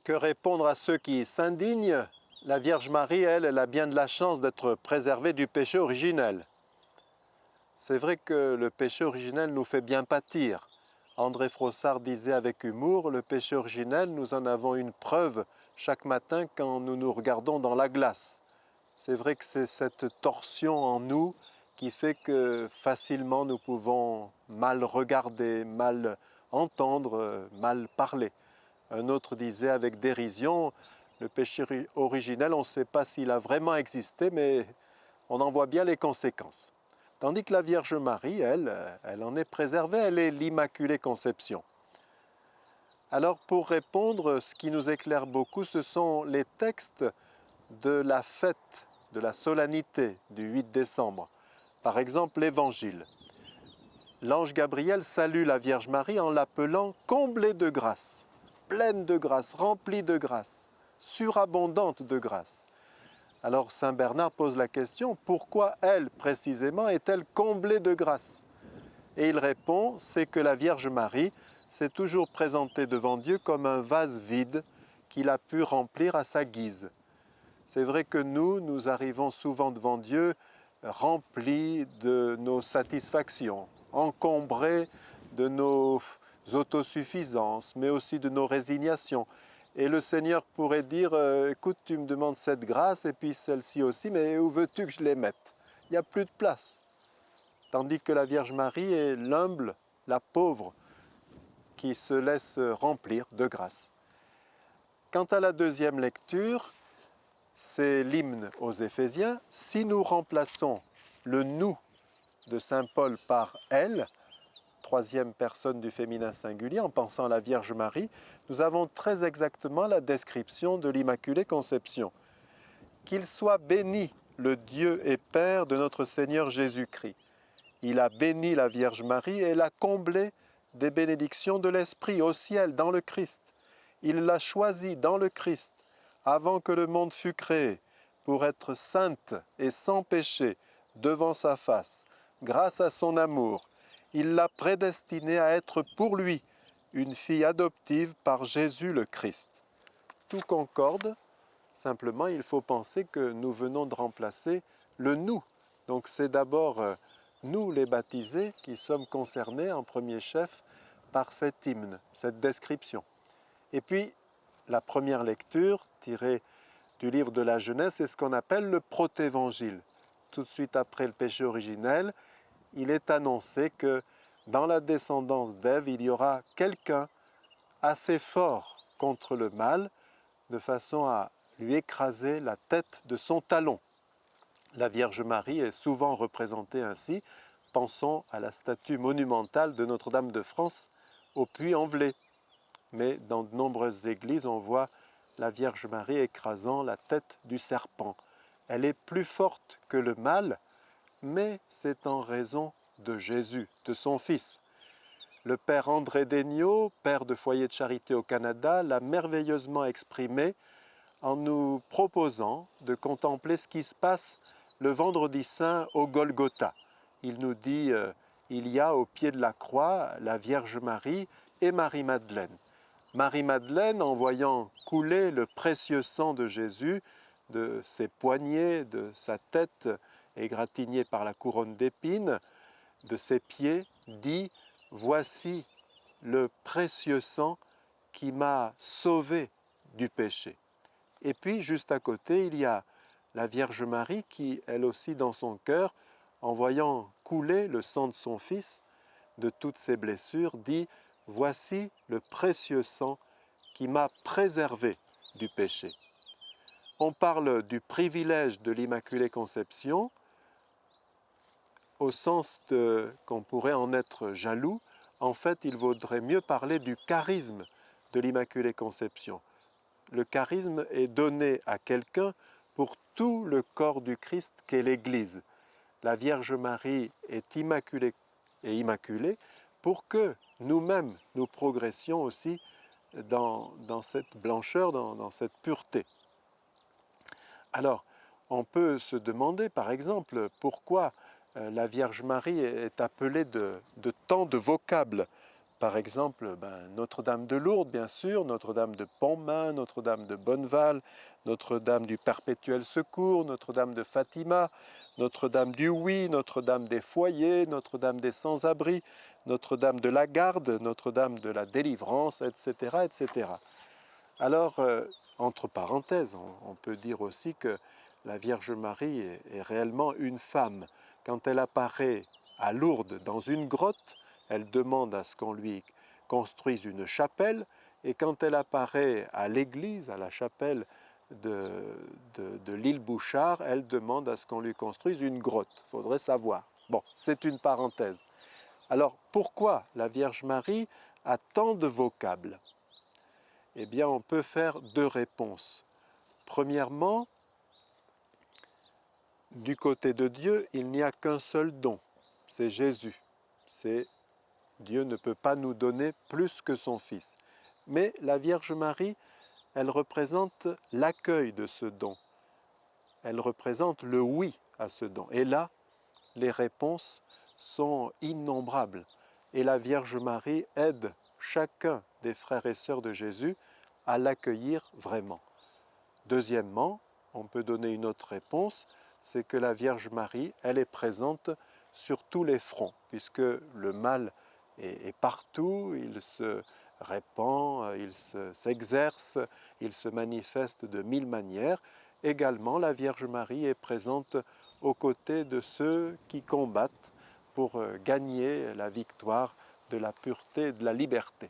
Que répondre à ceux qui s'indignent? La Vierge Marie, elle a bien de la chance d'être préservée du péché originel. C'est vrai que le péché originel nous fait bien pâtir. André Frossard disait avec humour, le péché originel, nous en avons une preuve chaque matin quand nous nous regardons dans la glace. C'est vrai que c'est cette torsion en nous qui fait que facilement nous pouvons mal regarder, mal entendre, mal parler. Un autre disait avec dérision, le péché originel, on ne sait pas s'il a vraiment existé, mais on en voit bien les conséquences. Tandis que la Vierge Marie, elle en est préservée, elle est l'Immaculée Conception. Alors pour répondre, ce qui nous éclaire beaucoup, ce sont les textes de la fête, de la solennité du 8 décembre. Par exemple, l'Évangile. L'ange Gabriel salue la Vierge Marie en l'appelant « comblée de grâce ». Pleine de grâce, remplie de grâce, surabondante de grâce. Alors Saint Bernard pose la question, pourquoi elle précisément est-elle comblée de grâce? Et il répond, c'est que la Vierge Marie s'est toujours présentée devant Dieu comme un vase vide qu'il a pu remplir à sa guise. C'est vrai que nous arrivons souvent devant Dieu remplis de nos satisfactions, encombrés de nos autosuffisances, mais aussi de nos résignations. Et le Seigneur pourrait dire, écoute, tu me demandes cette grâce et puis celle-ci aussi, mais où veux-tu que je les mette? Il n'y a plus de place. Tandis que la Vierge Marie est l'humble, la pauvre, qui se laisse remplir de grâce. Quant à la deuxième lecture, c'est l'hymne aux Éphésiens. Si nous remplaçons le « nous » de saint Paul par « elle », troisième personne du féminin singulier, en pensant à la Vierge Marie, nous avons très exactement la description de l'Immaculée Conception. Qu'il soit béni le Dieu et Père de notre Seigneur Jésus-Christ. Il a béni la Vierge Marie et l'a comblée des bénédictions de l'Esprit au ciel, dans le Christ. Il l'a choisie dans le Christ, avant que le monde fût créé, pour être sainte et sans péché devant sa face, grâce à son amour. Il l'a prédestinée à être pour lui une fille adoptive par Jésus le Christ. Tout concorde, simplement il faut penser que nous venons de remplacer le « nous ». Donc c'est d'abord nous les baptisés qui sommes concernés en premier chef par cet hymne, cette description. Et puis la première lecture tirée du livre de la Genèse, c'est ce qu'on appelle le protévangile. Tout de suite après le péché originel, il est annoncé que dans la descendance d'Ève, il y aura quelqu'un assez fort contre le mal, de façon à lui écraser la tête de son talon. La Vierge Marie est souvent représentée ainsi. Pensons à la statue monumentale de Notre-Dame de France au Puy-en-Velay. Mais dans de nombreuses églises, on voit la Vierge Marie écrasant la tête du serpent. Elle est plus forte que le mal, mais c'est en raison de Jésus, de son Fils. Le père André Degnaud, père de foyer de charité au Canada, l'a merveilleusement exprimé en nous proposant de contempler ce qui se passe le vendredi saint au Golgotha. Il nous dit, il y a au pied de la croix la Vierge Marie et Marie-Madeleine. Marie-Madeleine, en voyant couler le précieux sang de Jésus, de ses poignets, de sa tête égratignée par la couronne d'épines, de ses pieds, dit « Voici le précieux sang qui m'a sauvé du péché ». Et puis, juste à côté, il y a la Vierge Marie qui, elle aussi dans son cœur, en voyant couler le sang de son Fils, de toutes ses blessures, dit « Voici le précieux sang qui m'a préservé du péché ». On parle du privilège de l'Immaculée Conception, au sens qu'on pourrait en être jaloux. En fait, il vaudrait mieux parler du charisme de l'Immaculée Conception. Le charisme est donné à quelqu'un pour tout le corps du Christ qu'est l'Église. La Vierge Marie est immaculée et immaculée pour que nous-mêmes, nous progressions aussi dans cette blancheur, dans cette pureté. Alors, on peut se demander, par exemple, pourquoi la Vierge Marie est appelée de tant de vocables. Par exemple, Notre-Dame de Lourdes, bien sûr, Notre-Dame de Pontmain, Notre-Dame de Bonneval, Notre-Dame du Perpétuel Secours, Notre-Dame de Fatima, Notre-Dame du Oui, Notre-Dame des Foyers, Notre-Dame des Sans-Abris, Notre-Dame de la Garde, Notre-Dame de la Délivrance, etc. etc. Alors, entre parenthèses, on peut dire aussi que la Vierge Marie est réellement une femme. Quand elle apparaît à Lourdes dans une grotte, elle demande à ce qu'on lui construise une chapelle, et quand elle apparaît à l'église, à la chapelle de l'île Bouchard, elle demande à ce qu'on lui construise une grotte. Il faudrait savoir. Bon, c'est une parenthèse. Alors, pourquoi la Vierge Marie a tant de vocables? Eh bien, on peut faire deux réponses. Premièrement, du côté de Dieu, il n'y a qu'un seul don, c'est Jésus. Dieu ne peut pas nous donner plus que son Fils. Mais la Vierge Marie, elle représente l'accueil de ce don. Elle représente le oui à ce don. Et là, les réponses sont innombrables. Et la Vierge Marie aide chacun des frères et sœurs de Jésus à l'accueillir vraiment. Deuxièmement, on peut donner une autre réponse, c'est que la Vierge Marie, elle est présente sur tous les fronts, puisque le mal est partout, il se répand, il s'exerce, il se manifeste de mille manières. Également, la Vierge Marie est présente aux côtés de ceux qui combattent pour gagner la victoire de la pureté et de la liberté.